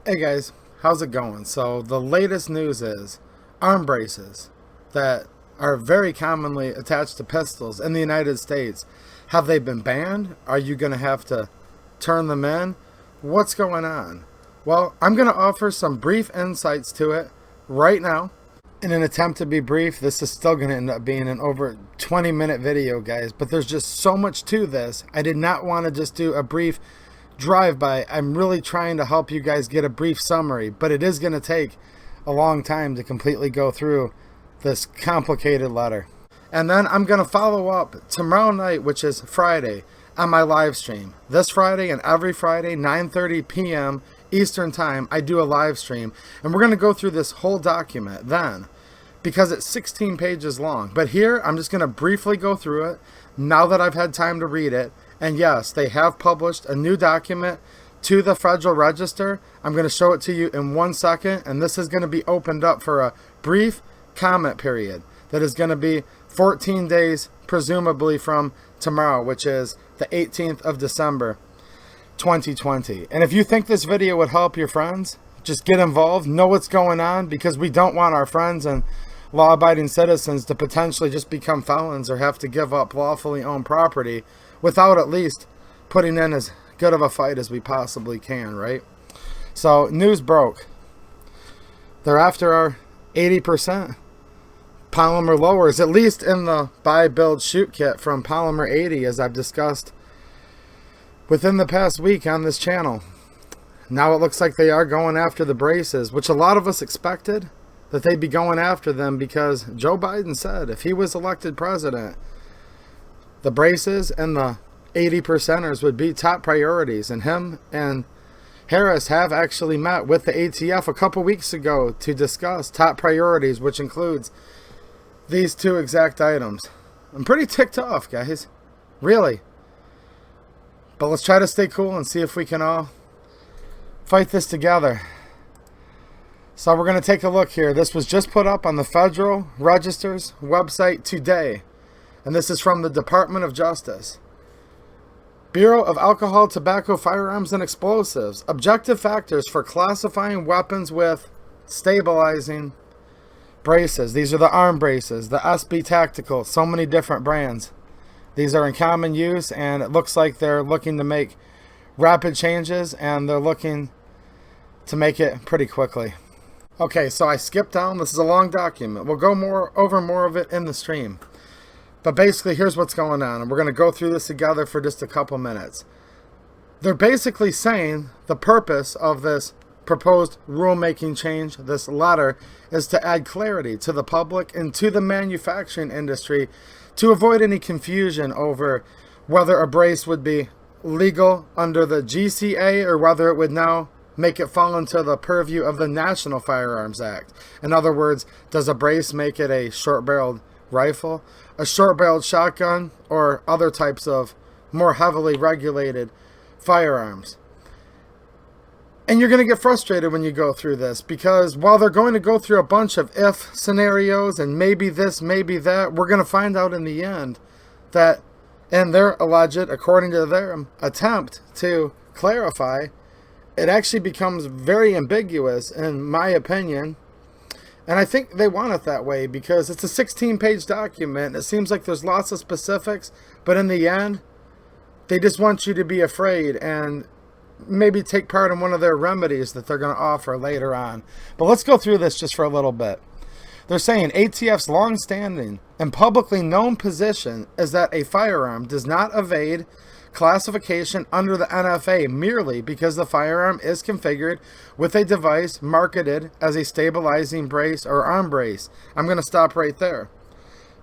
Hey guys, how's it going? So the latest news is arm braces that are very commonly attached to pistols in the United States. Have they been banned? Are you going to have to turn them in? What's going on? Well, I'm going to offer some brief insights to it right now. In an attempt to be brief, this is still going to end up being an over 20-minute video, guys, but there's just so much to this. I did not want to just do a brief drive-by. I'm really trying to help you guys get a brief summary, but it is going to take a long time to completely go through this complicated letter. And then I'm going to follow up tomorrow night, which is Friday, on my live stream. This Friday and every Friday, 9:30 p.m. Eastern Time, I do a live stream, and we're going to go through this whole document then, because it's 16 pages long. But here, I'm just going to briefly go through it now that I've had time to read it. And yes, they have published a new document to the Federal Register. I'm going to show it to you in 1 second, and this is going to be opened up for a brief comment period that is going to be 14 days, presumably from tomorrow, which is the 18th of December, 2020. And if you think this video would help your friends, just get involved, know what's going on, because we don't want our friends and law-abiding citizens to potentially just become felons or have to give up lawfully owned property without at least putting in as good of a fight as we possibly can, right? So, news broke. They're after our 80% polymer lowers, at least in the buy, build, shoot kit from Polymer 80, as I've discussed within the past week on this channel. Now it looks like they are going after the braces, which a lot of us expected that they'd be going after them, because Joe Biden said if he was elected president, the braces and the 80%ers would be top priorities. And him and Harris have actually met with the ATF a couple weeks ago to discuss top priorities, which includes these two exact items. I'm pretty ticked off, guys. Really. But let's try to stay cool and see if we can all fight this together. So we're going to take a look here. This was just put up on the Federal Register's website today. And this is from the Department of Justice. Bureau of Alcohol, Tobacco, Firearms, and Explosives. Objective factors for classifying weapons with stabilizing braces. These are the arm braces, the SB Tactical, so many different brands. These are in common use, and it looks like they're looking to make rapid changes, and they're looking to make it pretty quickly. Okay, so I skipped down. This is a long document. We'll go over more of it in the stream. But basically, here's what's going on, and we're going to go through this together for just a couple minutes. They're basically saying the purpose of this proposed rulemaking change, this letter, is to add clarity to the public and to the manufacturing industry to avoid any confusion over whether a brace would be legal under the GCA or whether it would now make it fall into the purview of the National Firearms Act. In other words, does a brace make it a short-barreled rifle, a short-barreled shotgun, or other types of more heavily regulated firearms? And you're going to get frustrated when you go through this, because while they're going to go through a bunch of if scenarios and maybe this, maybe that, we're going to find out in the end that in their alleged, according to their attempt to clarify, it actually becomes very ambiguous, in my opinion. And I think they want it that way because it's a 16-page document. It seems like there's lots of specifics, but in the end, they just want you to be afraid and maybe take part in one of their remedies that they're going to offer later on. But let's go through this just for a little bit. They're saying ATF's long-standing and publicly known position is that a firearm does not evade classification under the NFA merely because the firearm is configured with a device marketed as a stabilizing brace or arm brace. I'm going to stop right there.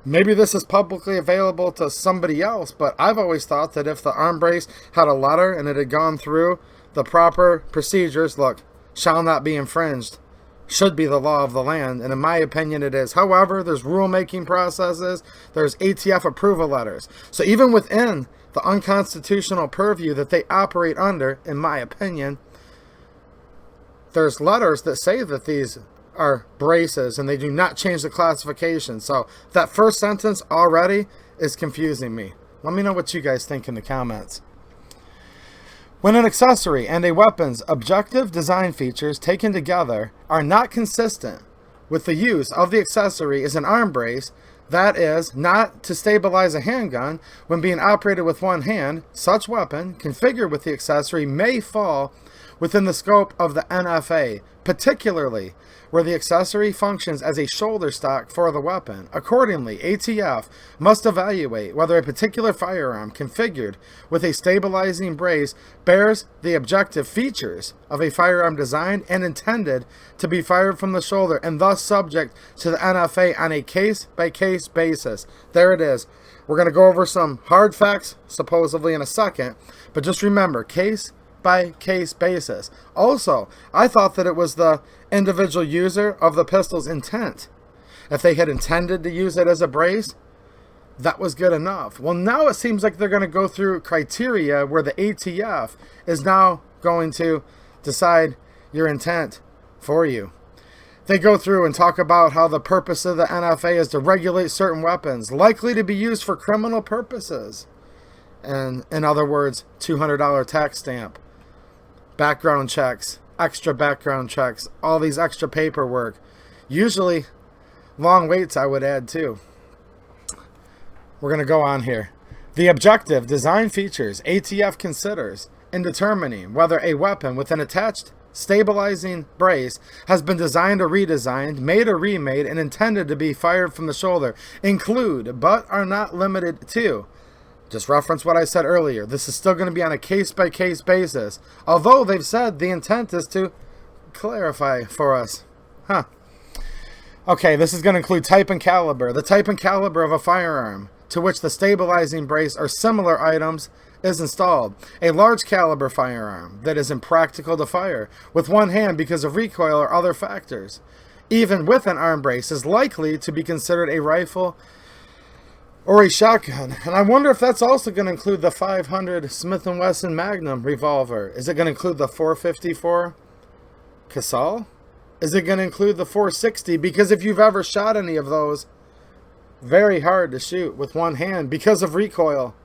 Maybe this is publicly available to somebody else, but I've always thought that if the arm brace had a letter and it had gone through the proper procedures, look, shall not be infringed, should be the law of the land, and in my opinion it is. However, there's rulemaking processes, there's ATF approval letters. So even within the unconstitutional purview that they operate under, in my opinion, there's letters that say that these are braces and they do not change the classification. So that first sentence already is confusing me. Let me know what you guys think in the comments. When an accessory and a weapon's objective design features taken together are not consistent with the use of the accessory as an arm brace, that is, not to stabilize a handgun when being operated with one hand, such weapon, configured with the accessory, may fall within the scope of the NFA, particularly where the accessory functions as a shoulder stock for the weapon. Accordingly, ATF must evaluate whether a particular firearm configured with a stabilizing brace bears the objective features of a firearm designed and intended to be fired from the shoulder, and thus subject to the NFA on a case-by-case basis. There it is. We're going to go over some hard facts, supposedly, in a second, but just remember, case-by-case basis. Also, I thought that it was the individual user of the pistol's intent. If they had intended to use it as a brace, that was good enough. Well, now it seems like they're going to go through criteria where the ATF is now going to decide your intent for you. They go through and talk about how the purpose of the NFA is to regulate certain weapons likely to be used for criminal purposes. And in other words, $200 tax stamp, background checks, extra background checks, all these extra paperwork. Usually long waits, I would add too. We're going to go on here. The objective design features ATF considers in determining whether a weapon with an attached stabilizing brace has been designed or redesigned, made or remade, and intended to be fired from the shoulder include, but are not limited to, just reference what I said earlier. This is still going to be on a case-by-case basis, although they've said the intent is to clarify for us. Okay, this is going to include type and caliber. The type and caliber of a firearm to which the stabilizing brace or similar items is installed. A large caliber firearm that is impractical to fire with one hand because of recoil or other factors, even with an arm brace, is likely to be considered a rifle or a shotgun. And I wonder if that's also going to include the 500 Smith & Wesson Magnum revolver. Is it going to include the 454 Casal? Is it going to include the 460? Because if you've ever shot any of those, very hard to shoot with one hand because of recoil.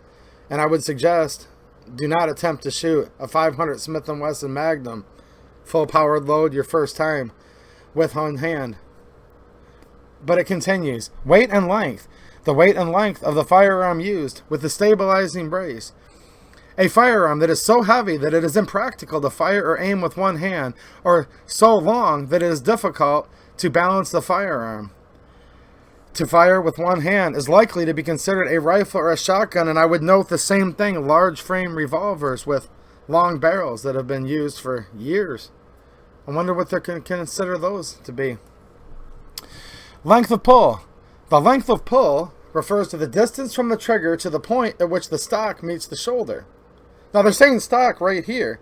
And I would suggest do not attempt to shoot a 500 Smith & Wesson Magnum full powered load your first time with one hand. But it continues. Weight and length. The weight and length of the firearm used with the stabilizing brace. A firearm that is so heavy that it is impractical to fire or aim with one hand, or so long that it is difficult to balance the firearm. To fire with one hand is likely to be considered a rifle or a shotgun, and I would note the same thing, large frame revolvers with long barrels that have been used for years. I wonder what they can consider those to be. Length of pull. The length of pull refers to the distance from the trigger to the point at which the stock meets the shoulder. Now they're saying stock right here,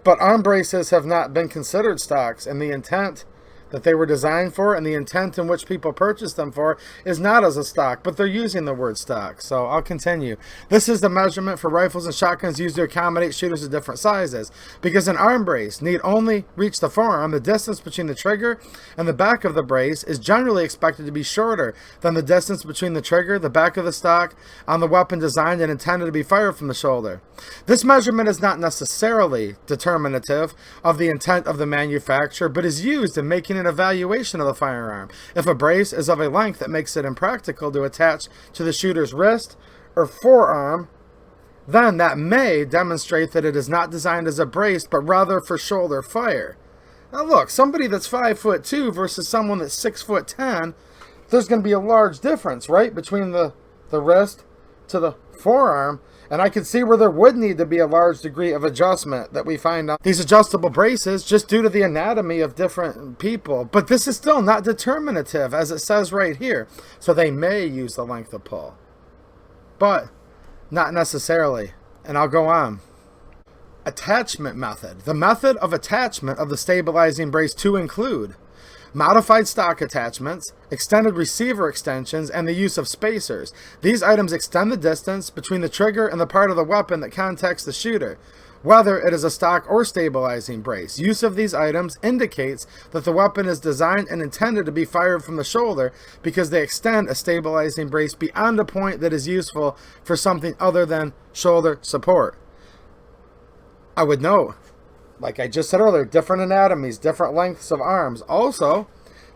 but arm braces have not been considered stocks, and the intent that they were designed for and the intent in which people purchase them for is not as a stock, but they're using the word stock. So I'll continue. This is the measurement for rifles and shotguns used to accommodate shooters of different sizes. Because an arm brace need only reach the forearm, the distance between the trigger and the back of the brace is generally expected to be shorter than the distance between the trigger, the back of the stock, on the weapon designed and intended to be fired from the shoulder. This measurement is not necessarily determinative of the intent of the manufacturer, but is used in making an evaluation of the firearm. If a brace is of a length that makes it impractical to attach to the shooter's wrist or forearm, then that may demonstrate that it is not designed as a brace, but rather for shoulder fire. Now look, somebody that's 5'2" versus someone that's 6'10", there's going to be a large difference, right, between the wrist to the forearm. And I can see where there would need to be a large degree of adjustment that we find on these adjustable braces just due to the anatomy of different people. But this is still not determinative, as it says right here. So they may use the length of pull, but not necessarily. And I'll go on. Attachment method. The method of attachment of the stabilizing brace to include modified stock attachments, extended receiver extensions, and the use of spacers. These items extend the distance between the trigger and the part of the weapon that contacts the shooter, whether it is a stock or stabilizing brace. Use of these items indicates that the weapon is designed and intended to be fired from the shoulder because they extend a stabilizing brace beyond a point that is useful for something other than shoulder support. I would note, like I just said earlier, different anatomies, different lengths of arms. Also,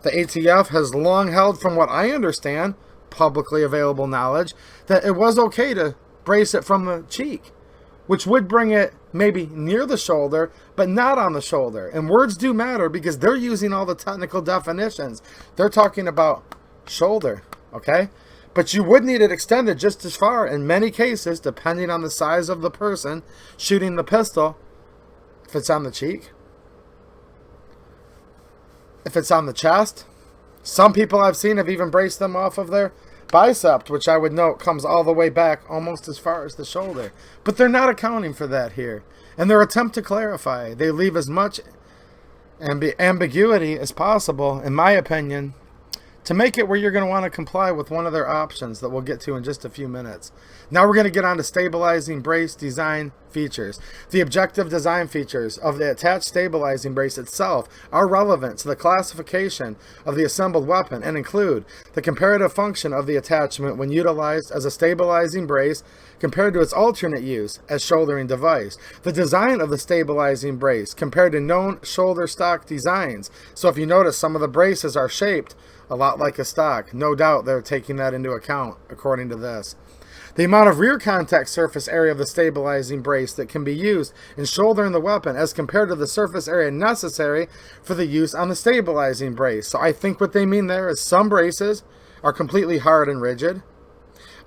the ATF has long held, from what I understand, publicly available knowledge, that it was okay to brace it from the cheek, which would bring it maybe near the shoulder, but not on the shoulder. And words do matter because they're using all the technical definitions. They're talking about shoulder, okay? But you would need it extended just as far in many cases, depending on the size of the person shooting the pistol. If it's on the cheek, if it's on the chest, some people I've seen have even braced them off of their bicep, which I would note comes all the way back almost as far as the shoulder. But they're not accounting for that here. And their attempt to clarify, they leave as much ambiguity as possible, in my opinion, to make it where you're going to want to comply with one of their options that we'll get to in just a few minutes. Now we're going to get on to stabilizing brace design features. The objective design features of the attached stabilizing brace itself are relevant to the classification of the assembled weapon and include the comparative function of the attachment when utilized as a stabilizing brace compared to its alternate use as shouldering device, the design of the stabilizing brace compared to known shoulder stock designs. So if you notice, some of the braces are shaped a lot like a stock. No doubt they're taking that into account, according to this. The amount of rear contact surface area of the stabilizing brace that can be used in shouldering the weapon as compared to the surface area necessary for the use on the stabilizing brace. So I think what they mean there is some braces are completely hard and rigid.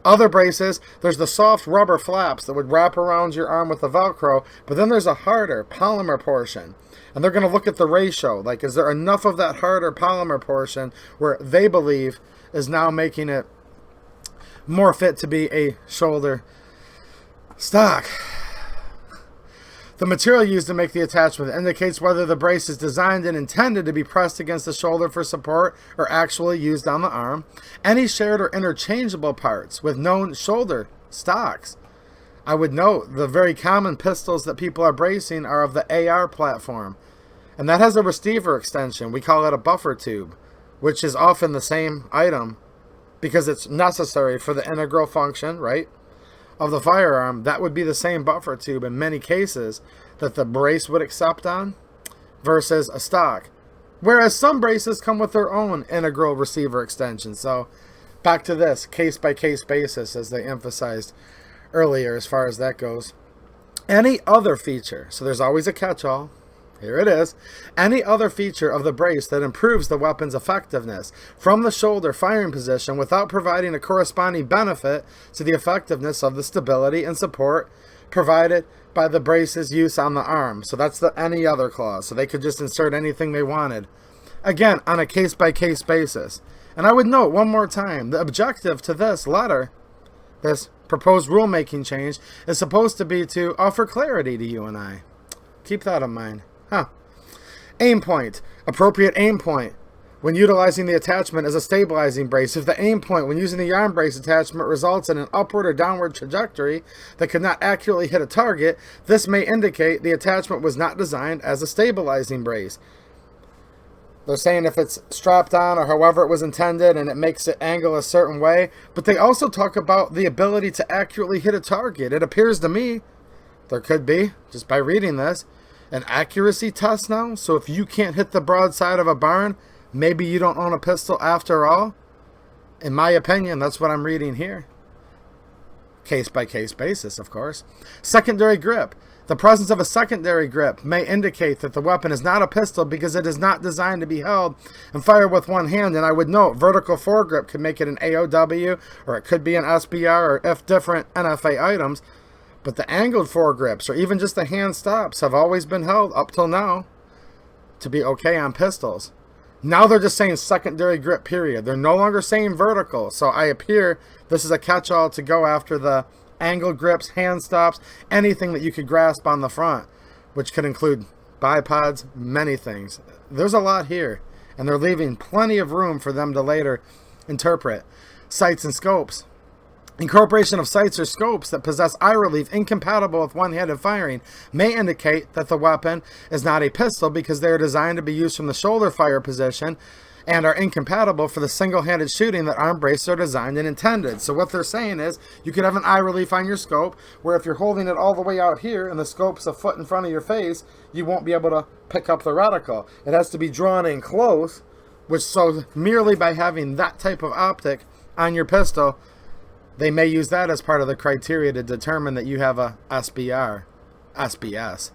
Other braces, there's the soft rubber flaps that would wrap around your arm with the Velcro, but then there's a harder polymer portion. And they're going to look at the ratio. Like, is there enough of that harder polymer portion where they believe is now making it more fit to be a shoulder stock? The material used to make the attachment indicates whether the brace is designed and intended to be pressed against the shoulder for support or actually used on the arm. Any shared or interchangeable parts with known shoulder stocks. I would note the very common pistols that people are bracing are of the AR platform. And that has a receiver extension. We call it a buffer tube, which is often the same item because it's necessary for the integral function, right, of the firearm. That would be the same buffer tube in many cases that the brace would accept on versus a stock. Whereas some braces come with their own integral receiver extension. So back to this case-by-case basis, as they emphasized earlier as far as that goes. Any other feature, so there's always a catch-all. Here it is. Any other feature of the brace that improves the weapon's effectiveness from the shoulder firing position without providing a corresponding benefit to the effectiveness of the stability and support provided by the brace's use on the arm. So that's the any other clause. So they could just insert anything they wanted. Again, on a case-by-case basis. And I would note one more time, the objective to this letter, this proposed rulemaking change, is supposed to be to offer clarity to you and I. Keep that in mind. Aim point. Appropriate aim point when utilizing the attachment as a stabilizing brace. If the aim point when using the arm brace attachment results in an upward or downward trajectory that could not accurately hit a target, this may indicate the attachment was not designed as a stabilizing brace. They're saying if it's strapped on or however it was intended and it makes it angle a certain way, but they also talk about the ability to accurately hit a target. It appears to me there could be, just by reading this, an accuracy test now. So if you can't hit the broadside of a barn, maybe you don't own a pistol after all. In my opinion, that's what I'm reading here. Case-by-case basis, of course. Secondary grip. The presence of a secondary grip may indicate that the weapon is not a pistol because it is not designed to be held and fired with one hand. And I would note vertical foregrip could make it an AOW, or it could be an SBR, or if different NFA items. But the angled foregrips, or even just the hand stops, have always been held up till now to be okay on pistols. Now they're just saying secondary grip, period. They're no longer saying vertical. So I appear this is a catch-all to go after the angled grips, hand stops, anything that you could grasp on the front, which could include bipods, many things. There's a lot here, and they're leaving plenty of room for them to later interpret. Sights and scopes. Incorporation of sights or scopes that possess eye relief incompatible with one-handed firing may indicate that the weapon is not a pistol because they are designed to be used from the shoulder fire position and are incompatible for the single-handed shooting that arm braces are designed and intended. So what they're saying is you could have an eye relief on your scope where if you're holding it all the way out here and the scope's a foot in front of your face, you won't be able to pick up the reticle. It has to be drawn in close, which so merely by having that type of optic on your pistol, they may use that as part of the criteria to determine that you have a SBS.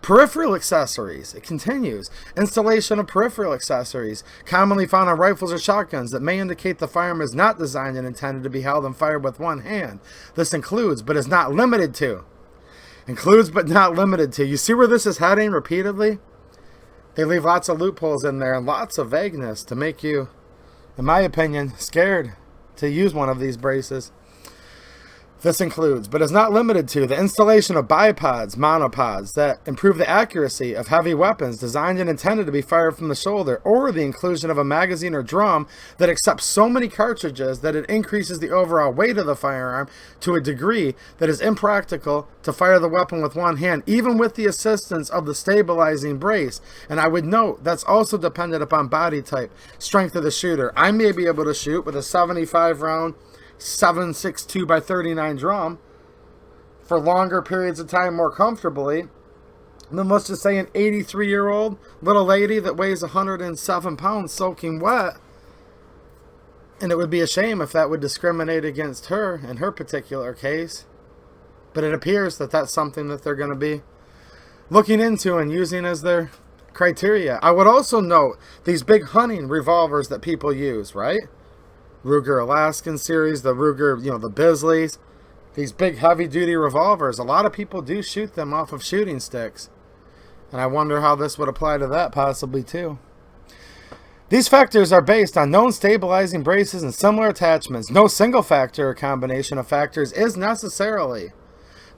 Peripheral accessories. It continues. Installation of peripheral accessories, commonly found on rifles or shotguns, that may indicate the firearm is not designed and intended to be held and fired with one hand. This includes, but is not limited to. Includes, but not limited to. You see where this is heading repeatedly? They leave lots of loopholes in there and lots of vagueness to make you, in my opinion, scared to use one of these braces. This includes, but is not limited to, the installation of bipods, monopods, that improve the accuracy of heavy weapons designed and intended to be fired from the shoulder, or the inclusion of a magazine or drum that accepts so many cartridges that it increases the overall weight of the firearm to a degree that is impractical to fire the weapon with one hand, even with the assistance of the stabilizing brace. And I would note that's also dependent upon body type, strength of the shooter. I may be able to shoot with a 75 round 7.62 by 39 drum for longer periods of time more comfortably than, let's just say, an 83-year-old little lady that weighs 107 pounds soaking wet. And it would be a shame if that would discriminate against her in her particular case. But it appears that that's something that they're going to be looking into and using as their criteria. I would also note these big hunting revolvers that people use, right? Ruger Alaskan series, the Ruger, the Bisleys, these big heavy-duty revolvers. A lot of people do shoot them off of shooting sticks. And I wonder how this would apply to that possibly too. These factors are based on known stabilizing braces and similar attachments. No single factor or combination of factors is necessarily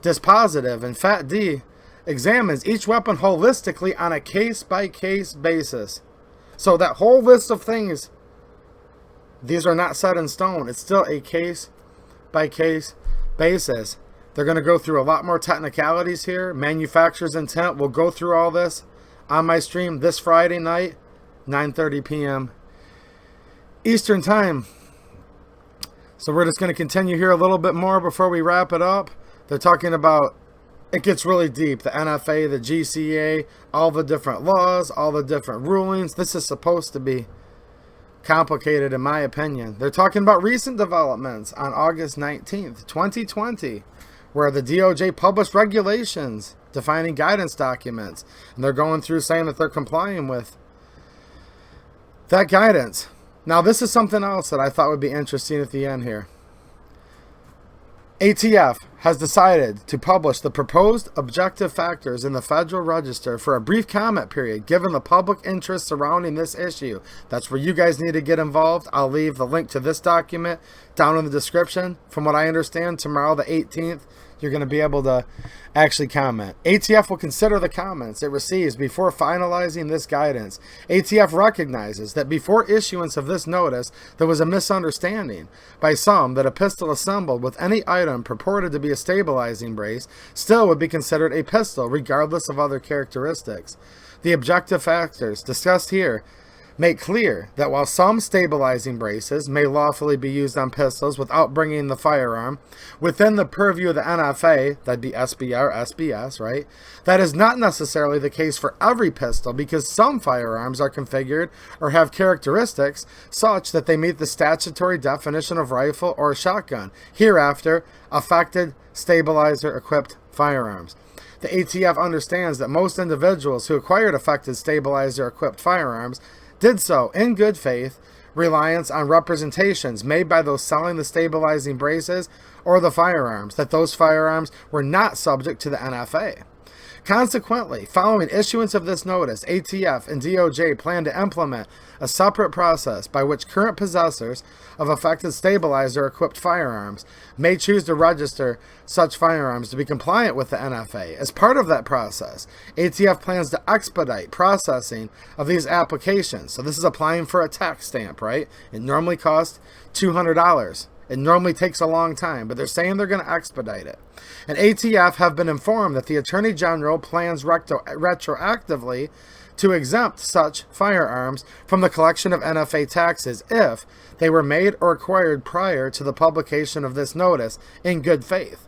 dispositive, and Fat D examines each weapon holistically on a case-by-case basis. So that whole list of things, these are not set in stone. It's still a case-by-case basis. They're going to go through a lot more technicalities here. Manufacturer's intent. We'll go through all this on my stream this Friday night, 9:30 p.m. Eastern Time. So we're just going to continue here a little bit more before we wrap it up. They're talking about, it gets really deep. The NFA, the GCA, all the different laws, all the different rulings. This is supposed to be complicated in my opinion. They're talking about recent developments on August 19th, 2020, where the DOJ published regulations defining guidance documents. And they're going through saying that they're complying with that guidance. Now, this is something else that I thought would be interesting at the end here. ATF has decided to publish the proposed objective factors in the Federal Register for a brief comment period, given the public interest surrounding this issue. That's where you guys need to get involved. I'll leave the link to this document down in the description. From what I understand, tomorrow the 18th, you're going to be able to actually comment. ATF will consider the comments it receives before finalizing this guidance. ATF recognizes that before issuance of this notice, there was a misunderstanding by some that a pistol assembled with any item purported to be a stabilizing brace still would be considered a pistol, regardless of other characteristics. The objective factors discussed here make clear that while some stabilizing braces may lawfully be used on pistols without bringing the firearm within the purview of the NFA, that'd be SBR or SBS, right? That is not necessarily the case for every pistol, because some firearms are configured or have characteristics such that they meet the statutory definition of rifle or shotgun, hereafter affected stabilizer-equipped firearms. The ATF understands that most individuals who acquired affected stabilizer-equipped firearms did so in good faith, reliance on representations made by those selling the stabilizing braces or the firearms, that those firearms were not subject to the NFA. Consequently, following issuance of this notice, ATF and DOJ plan to implement a separate process by which current possessors of affected stabilizer-equipped firearms may choose to register such firearms to be compliant with the NFA. As part of that process, ATF plans to expedite processing of these applications. So this is applying for a tax stamp, right? It normally costs $200. It normally takes a long time, but they're saying they're going to expedite it. And ATF have been informed that the Attorney General plans retroactively to exempt such firearms from the collection of NFA taxes if they were made or acquired prior to the publication of this notice in good faith.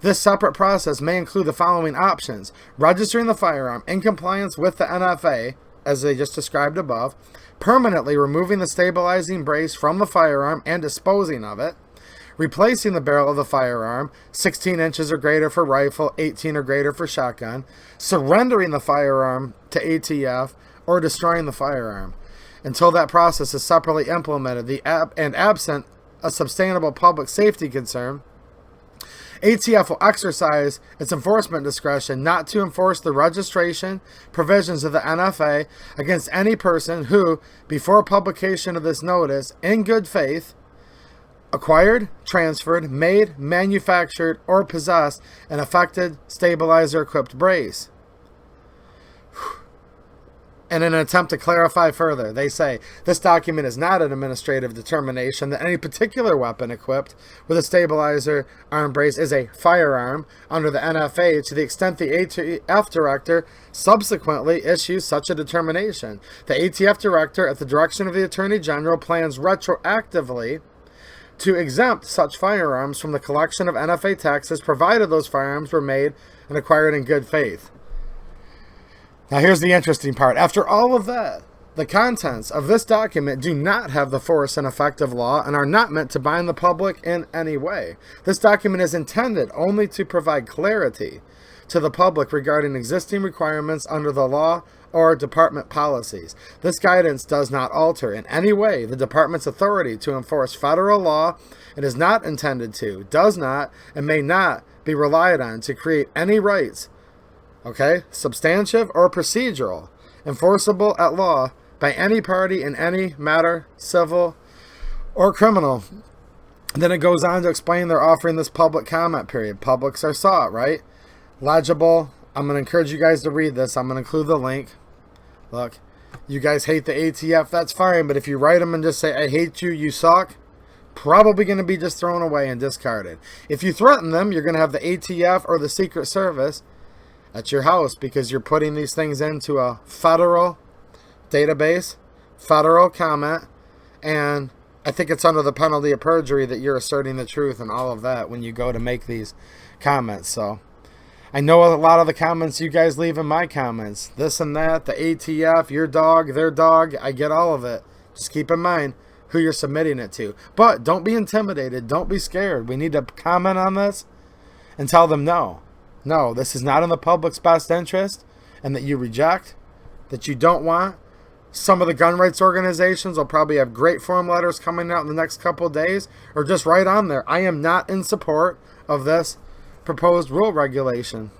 This separate process may include the following options: registering the firearm in compliance with the NFA, as they just described above, permanently removing the stabilizing brace from the firearm and disposing of it, replacing the barrel of the firearm, 16 inches or greater for rifle, 18 or greater for shotgun, surrendering the firearm to ATF, or destroying the firearm. Until that process is separately implemented and absent a sustainable public safety concern, ATF will exercise its enforcement discretion not to enforce the registration provisions of the NFA against any person who, before publication of this notice, in good faith, acquired, transferred, made, manufactured, or possessed an affected stabilizer-equipped brace. In an attempt to clarify further, they say, this document is not an administrative determination that any particular weapon equipped with a stabilizer arm brace is a firearm under the NFA to the extent the ATF director subsequently issues such a determination. The ATF director, at the direction of the Attorney General, plans retroactively to exempt such firearms from the collection of NFA taxes provided those firearms were made and acquired in good faith. Now here's the interesting part. After all of that, the contents of this document do not have the force and effect of law and are not meant to bind the public in any way. This document is intended only to provide clarity to the public regarding existing requirements under the law or department policies. This guidance does not alter in any way the department's authority to enforce federal law and is not intended to, does not, and may not be relied on to create any rights, substantive or procedural, enforceable at law by any party in any matter, civil or criminal. Then it goes on to explain they're offering this public comment period. Publics are sought, right? Legible. I'm going to encourage you guys to read this. I'm going to include the link. Look, you guys hate the ATF, that's fine, but if you write them and just say, I hate you, you suck, probably going to be just thrown away and discarded. If you threaten them, you're going to have the ATF or the Secret Service at your house because you're putting these things into a federal database, federal comment, and I think it's under the penalty of perjury that you're asserting the truth and all of that when you go to make these comments. So I know a lot of the comments you guys leave in my comments, this and that, the ATF, your dog, their dog, I get all of it. Just keep in mind who you're submitting it to. But don't be intimidated. Don't be scared. We need to comment on this and tell them no. No, this is not in the public's best interest, and that you reject, that you don't want. Some of the gun rights organizations will probably have great form letters coming out in the next couple of days, or just write on there, I am not in support of this proposed rule regulation.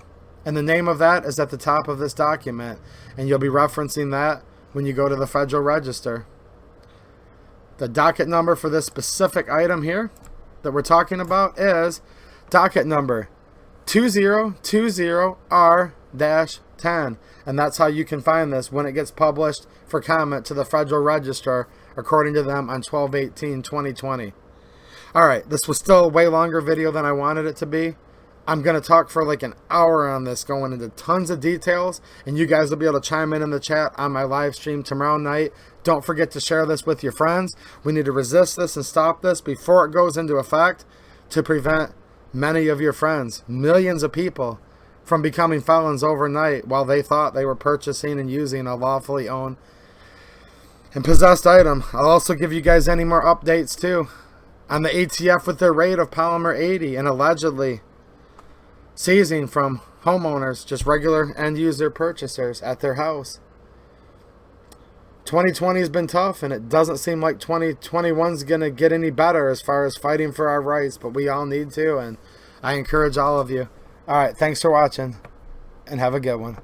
And the name of that is at the top of this document, and you'll be referencing that when you go to the Federal Register. The docket number for this specific item here that we're talking about is docket number 2020R-10, and that's how you can find this when it gets published for comment to the Federal Register, according to them, on 12/18/2020. Alright, this was still a way longer video than I wanted it to be. I'm going to talk for like an hour on this, going into tons of details, and you guys will be able to chime in the chat on my live stream tomorrow night. Don't forget to share this with your friends. We need to resist this and stop this before it goes into effect to prevent many of your friends, millions of people, from becoming felons overnight while they thought they were purchasing and using a lawfully owned and possessed item. I'll also give you guys any more updates too on the ATF with their raid of Polymer 80 and allegedly seizing from homeowners, just regular end user purchasers at their house. 2020 has been tough, and it doesn't seem like 2021 is going to get any better as far as fighting for our rights, but we all need to, and I encourage all of you. All right, thanks for watching, and have a good one.